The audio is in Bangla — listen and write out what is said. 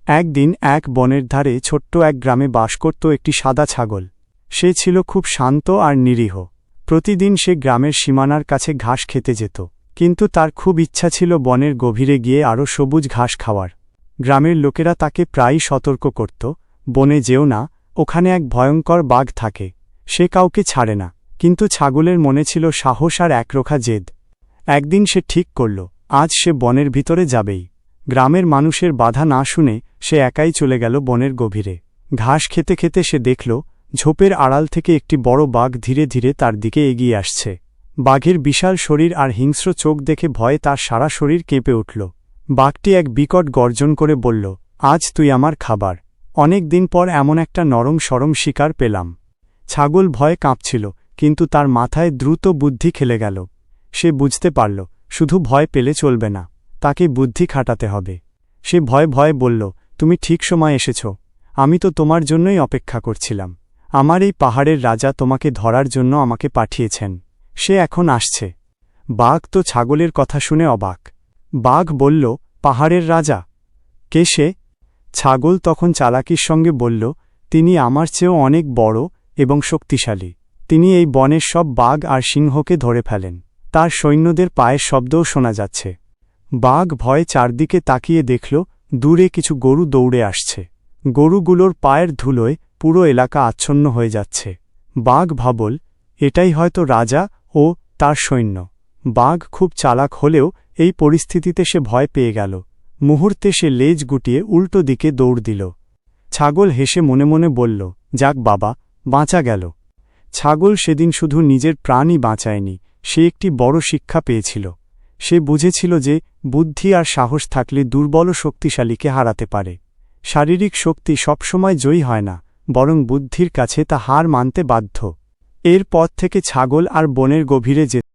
একদিন এক বনের ধারে ছোট্ট এক গ্রামে বাস করত একটি সাদা ছাগল। সে ছিল খুব শান্ত আর নিরীহ। প্রতিদিন সে গ্রামের সীমানার কাছে ঘাস খেতে যেত, কিন্তু তার খুব ইচ্ছা ছিল বনের গভীরে গিয়ে আরও সবুজ ঘাস খাওয়ার। গ্রামের লোকেরা তাকে প্রায়ই সতর্ক করত, বনে যেও না, ওখানে এক ভয়ঙ্কর বাঘ থাকে, সে কাউকে ছাড়ে না। কিন্তু ছাগলের মনে ছিল সাহস আর একরোখা জেদ। একদিন সে ঠিক করল, আজ সে বনের ভিতরে যাবেই। গ্রামের মানুষের বাধা না শুনে সে একাই চলে গেল বনের গভীরে। ঘাস খেতে খেতে সে দেখল, ঝোপের আড়াল থেকে একটি বড় বাঘ ধীরে ধীরে তার দিকে এগিয়ে আসছে। বাঘের বিশাল শরীর আর হিংস্র চোখ দেখে ভয়ে তার সারা শরীর কেঁপে উঠল। বাঘটি এক বিকট গর্জন করে বলল, আজ তুই আমার খাবার। অনেক দিন পর এমন একটা নরম সরম শিকার পেলাম। ছাগল ভয়ে কাঁপছিল, কিন্তু তার মাথায় দ্রুত বুদ্ধি খেলে গেল। সে বুঝতে পারল, শুধু ভয় পেলে চলবে না, তাকে বুদ্ধি খাটাতে হবে। সে ভয়ে ভয়ে বলল, তুমি ঠিক সময় এসেছ, আমি তো তোমার জন্যই অপেক্ষা করছিলাম। আমার এই পাহাড়ের রাজা তোমাকে ধরার জন্য আমাকে পাঠিয়েছেন, সে এখন আসছে। বাঘ তো ছাগলের কথা শুনে অবাক। বাঘ বলল, পাহাড়ের রাজা? কে সে? ছাগল তখন চালাকির সঙ্গে বলল, তিনি আমার চেয়েও অনেক বড় এবং শক্তিশালী। তিনি এই বনের সব বাঘ আর সিংহকে ধরে ফেলেন। তার সৈন্যদের পায়ের শব্দও শোনা যাচ্ছে। বাঘ ভয়ে চারদিকে তাকিয়ে দেখল, দূরে কিছু গরু দৌড়ে আসছে। গরুগুলোর পায়ের ধুলোয় পুরো এলাকা আচ্ছন্ন হয়ে যাচ্ছে। বাঘ ভাবল, এটাই হয়তো রাজা ও তার সৈন্য। বাঘ খুব চালাক হলেও এই পরিস্থিতিতে সে ভয় পেয়ে গেল। মুহূর্তে সে লেজ গুটিয়ে উল্টো দিকে দৌড় দিল। ছাগল হেসে মনে মনে বলল, যাক বাবা, বাঁচা গেল। ছাগল সেদিন শুধু নিজের প্রাণই বাঁচায়নি, সে একটি বড় শিক্ষা পেয়েছিল। সে বুঝেছিল যে বুদ্ধি আর সাহস থাকলে দুর্বল ও শক্তিশালীকে হারাতে পারে। শারীরিক শক্তি সবসময় জয়ী হয় না, বরং বুদ্ধির কাছে তা হার মানতে বাধ্য। এর পর থেকে ছাগল আর বনের গভীরে যেত।